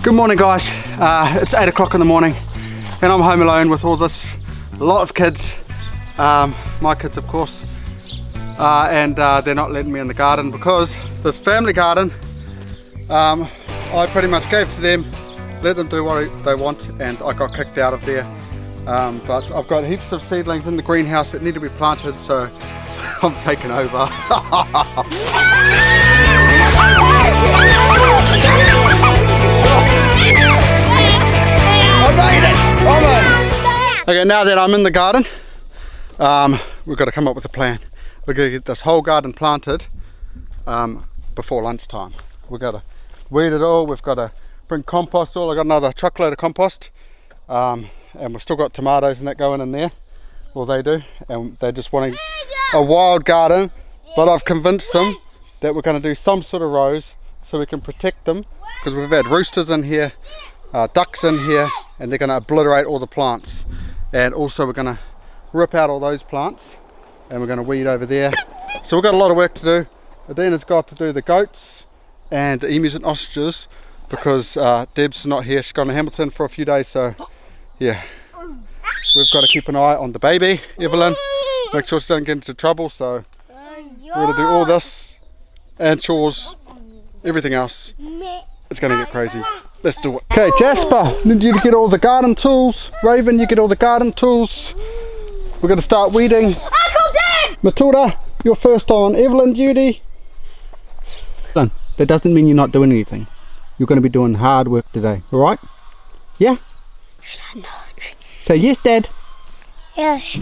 Good morning, guys. It's 8 o'clock in the morning and I'm home alone with all this lot of kids, my kids of course, and they're not letting me in the garden because this family garden I pretty much gave to them, let them do what they want, and I got kicked out of there. But I've got heaps of seedlings in the greenhouse that need to be planted, so I'm taking over. I made it! Okay, now that I'm in the garden, we've got to come up with a plan. We're going to get this whole garden planted before lunchtime. We've got to weed it all, we've got to bring compost all. I've got another truckload of compost, and we've still got tomatoes and that going in there. Well, they do, and they're just wanting a wild garden, but I've convinced them that we're going to do some sort of rows so we can protect them, because we've had roosters in here, ducks in here, and they're going to obliterate all the plants. And also we're going to rip out all those plants and we're going to weed over there. So we've got a lot of work to do. Adina's got to do the goats and the emus and ostriches because Deb's not here. She's gone to Hamilton for a few days, so yeah, we've got to keep an eye on the baby, Evelyn, make sure she doesn't get into trouble. So we're going to do all this and chores, everything else. It's going to get crazy. Let's do it. Okay, Jasper, need you to get all the garden tools. Raven, you get all the garden tools. We're going to start weeding. Matilda, you're first on. Evelyn, duty. That doesn't mean you're not doing anything. You're going to be doing hard work today, alright? Yeah? Say yes, Dad. Yes.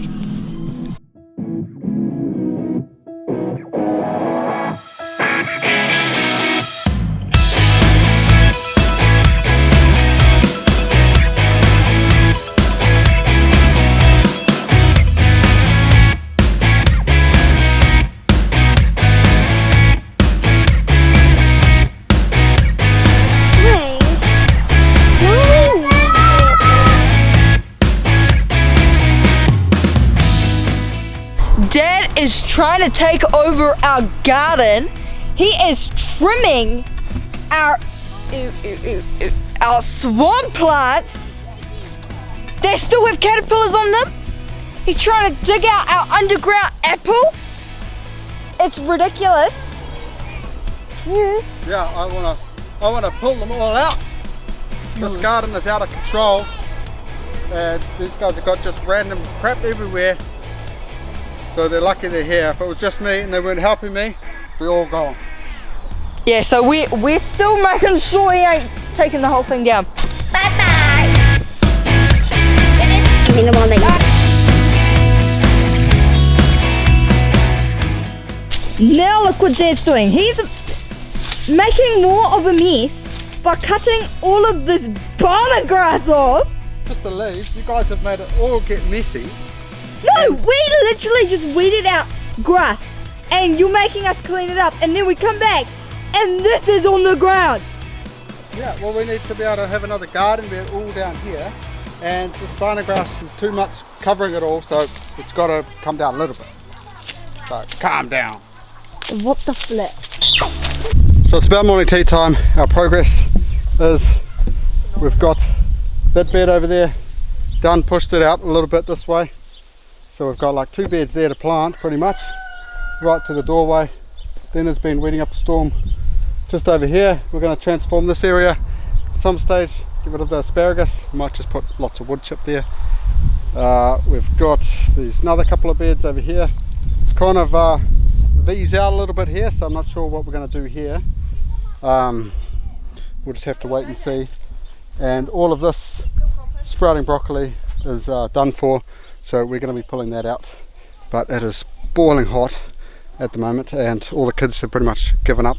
Dad is trying to take over our garden. He is trimming our swamp plants. They still have caterpillars on them. He's trying to dig out our underground apple. It's ridiculous. Yeah, I wanna pull them all out. This garden is out of control, and these guys have got just random crap everywhere. So they're lucky they're here. If it was just me and they weren't helping me, we're all gone. Yeah, so we're still making sure he ain't taking the whole thing down. Bye-bye. Give me the morning. Now look what Dad's doing. He's making more of a mess by cutting all of this banana grass off. Just the leaves. You guys have made it all get messy. No, we literally just weeded out grass and you're making us clean it up, and then we come back and this is on the ground. Yeah, well, we need to be able to have another garden. We're all down here, and this banana grass is too much covering it all, so it's got to come down a little bit. So calm down. What the flip? So it's about morning tea time. Our progress is we've got that bed over there done, pushed it out a little bit this way. So we've got like 2 beds there to plant pretty much, right to the doorway. Then there's been weeding up a storm just over here. We're going to transform this area at some stage, get rid of the asparagus. We might just put lots of wood chip there. We've got these another couple of beds over here. It's kind of V's out a little bit here, so I'm not sure what we're going to do here. We'll just have to wait and see. And all of this sprouting broccoli is done for, so we're going to be pulling that out. But it is boiling hot at the moment and all the kids have pretty much given up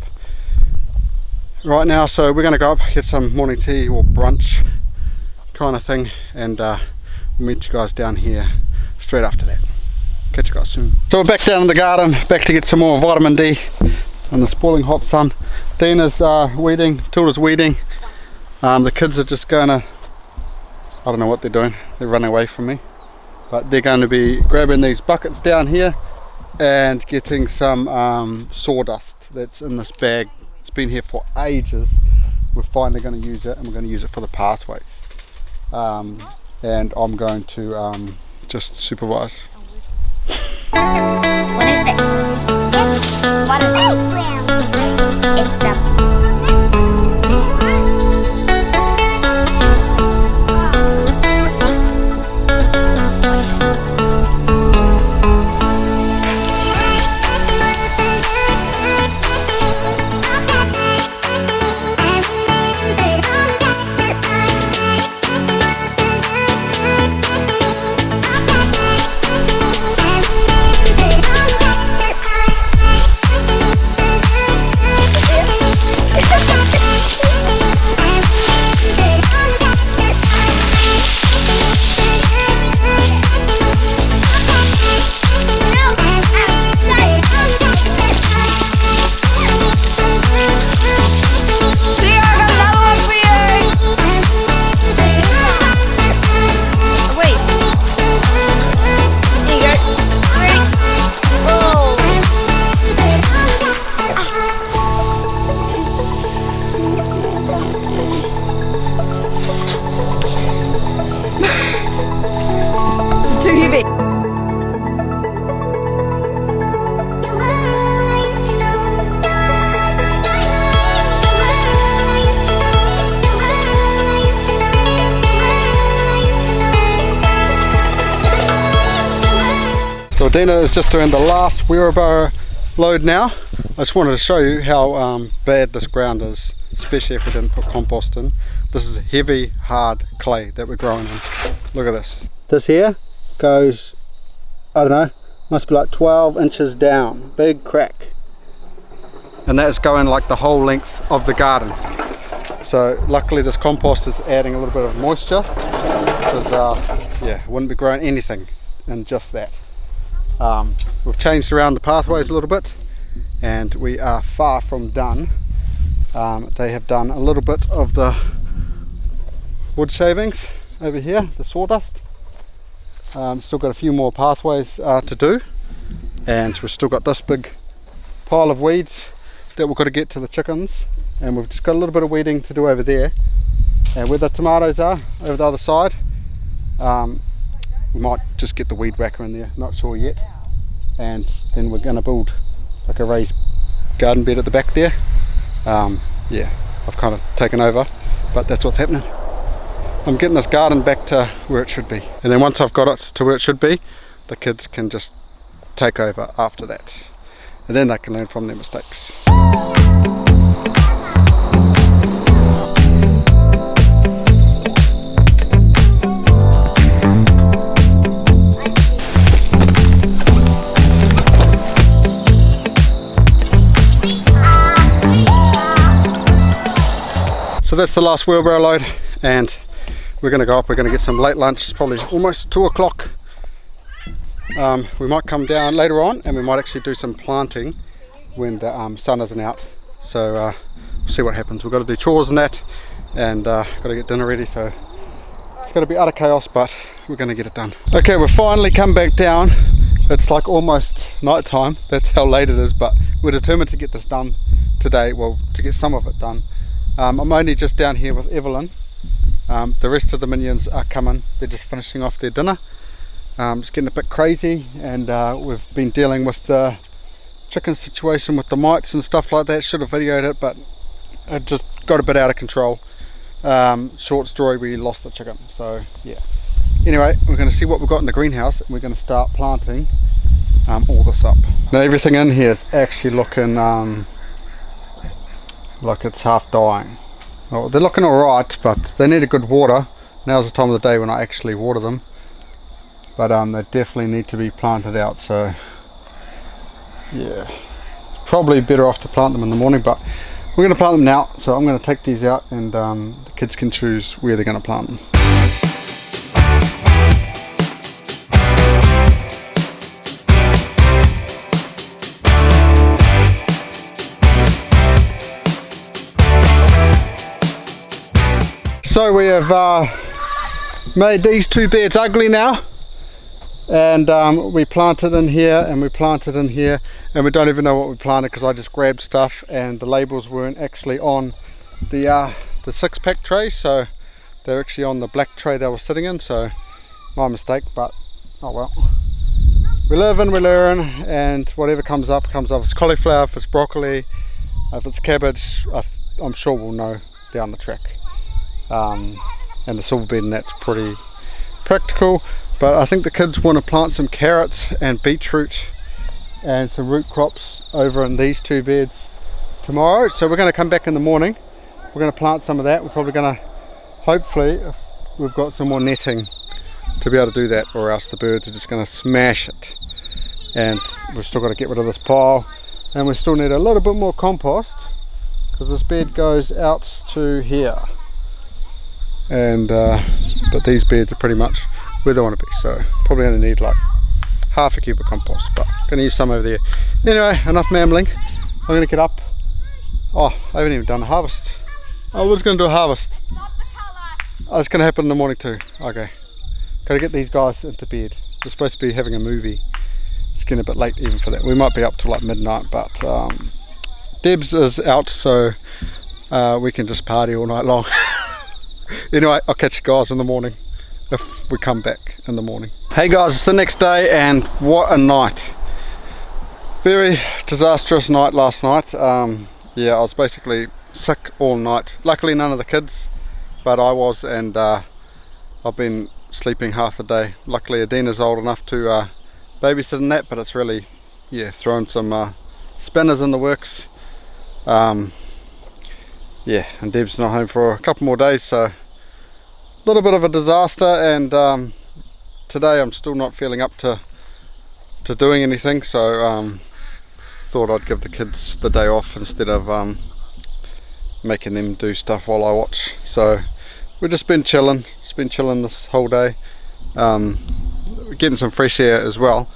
right now, so we're going to go up, get some morning tea or brunch kind of thing, and we'll meet you guys down here straight after that. Catch you guys soon. So we're back down in the garden, back to get some more vitamin D in this boiling hot sun. Dina's weeding, Tilda's weeding. The kids are just going to, I don't know what they're doing, they're running away from me, but they're going to be grabbing these buckets down here and getting some sawdust that's in this bag. It's been here for ages, we're finally going to use it, and we're going to use it for the pathways. And I'm going to just supervise. What is this? What is it? It's a too heavy. So Dina is just doing the last wheelbarrow load now. I just wanted to show you how bad this ground is, especially if we didn't put compost in. This is heavy, hard clay that we're growing in. Look at this. This here goes, I don't know, must be like 12 inches down. Big crack. And that's going like the whole length of the garden. So luckily this compost is adding a little bit of moisture, because yeah, wouldn't be growing anything in just that. We've changed around the pathways a little bit, and we are far from done. They have done a little bit of the wood shavings over here, the sawdust. Still got a few more pathways to do, and we've still got this big pile of weeds that we've got to get to the chickens, and we've just got a little bit of weeding to do over there. And where the tomatoes are over the other side, we might just get the weed whacker in there, not sure yet. And then we're going to build like a raised garden bed at the back there. Yeah, I've kind of taken over, but that's what's happening. I'm getting this garden back to where it should be, and then once I've got it to where it should be, the kids can just take over after that, and then they can learn from their mistakes. So that's the last wheelbarrow load, and we're going to go up. We're going to get some late lunch. It's probably almost 2 o'clock. We might come down later on, and we might actually do some planting when the sun isn't out. So we'll see what happens. We've got to do chores and that, and got to get dinner ready. So it's going to be utter chaos, but we're going to get it done. Okay, we've finally come back down. It's like almost night time. That's how late it is, but we're determined to get this done today. Well, to get some of it done. I'm only just down here with Evelyn. The rest of the minions are coming. They're just finishing off their dinner. It's getting a bit crazy, and we've been dealing with the chicken situation with the mites and stuff like that. Should have videoed it, but it just got a bit out of control. Short story, we lost the chicken. So yeah. Anyway, we're going to see what we've got in the greenhouse, and we're going to start planting all this up. Now everything in here is actually looking like it's half dying. Well, they're looking alright, but they need a good water. Now's the time of the day when I actually water them, but they definitely need to be planted out. So yeah, probably better off to plant them in the morning, but we're going to plant them now. So I'm going to take these out, and the kids can choose where they're going to plant them. So we have made these 2 beds ugly now, and we planted in here, and we planted in here, and we don't even know what we planted because I just grabbed stuff and the labels weren't actually on the the 6-pack trays, so they're actually on the black tray they were sitting in, so my mistake, but oh well. We live and we learn, and whatever comes up, comes up. If it's cauliflower, if it's broccoli, if it's cabbage, I'm sure we'll know down the track. And the silver bed, and that's pretty practical. But I think the kids want to plant some carrots and beetroot and some root crops over in these 2 beds tomorrow. So we're going to come back in the morning. We're going to plant some of that. We're probably going to, hopefully, if we've got some more netting to be able to do that, or else the birds are just going to smash it. And we've still got to get rid of this pile, and we still need a little bit more compost, because this bed goes out to here, and but these beds are pretty much where they want to be, so probably going to need like half a cube of compost, but going to use some over there. Anyway, enough mambling. I'm going to get up. Oh, I haven't even done a harvest. I was going to do a harvest. Not the colour. Oh, it's going to happen in the morning too. Okay, got to get these guys into bed. We're supposed to be having a movie. It's getting a bit late even for that. We might be up till like midnight, but Debs is out, so we can just party all night long. Anyway, I'll catch you guys in the morning if we come back in the morning. Hey guys, it's the next day, and what a night. Very disastrous night last night. Yeah, I was basically sick all night. Luckily none of the kids, but I was, and I've been sleeping half the day. Luckily Adina's old enough to babysit in that, but it's really, yeah, thrown some spinners in the works. Yeah, and Deb's not home for a couple more days, so a little bit of a disaster. And today I'm still not feeling up to doing anything, so thought I'd give the kids the day off instead of making them do stuff while I watch. So we've just been chilling. It's been chilling this whole day, getting some fresh air as well.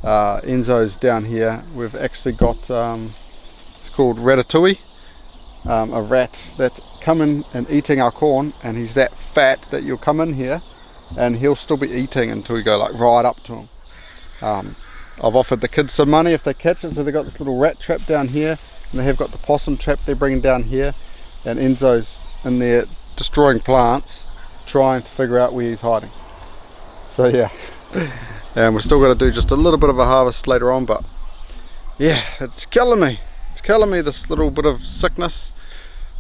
Enzo's down here. We've actually got it's called ratatouille, a rat that's coming and eating our corn, and he's that fat that you'll come in here and he'll still be eating until you go like right up to him. I've offered the kids some money if they catch it, so they've got this little rat trap down here, and they have got the possum trap they're bringing down here, and Enzo's in there destroying plants, trying to figure out where he's hiding. So yeah, and we're still got to do just a little bit of a harvest later on, but yeah, it's killing me. It's killing me, this little bit of sickness.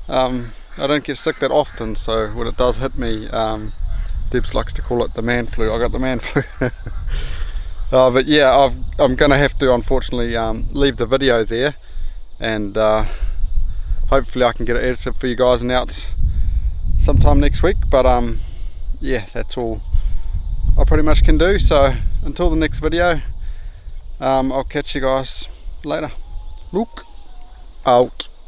I don't get sick that often, so when it does hit me, Debs likes to call it the man flu. I got the man flu. But yeah, I'm going to have to unfortunately leave the video there, and hopefully I can get it edited for you guys and out sometime next week. But yeah, that's all I pretty much can do. So until the next video, I'll catch you guys later. Look out.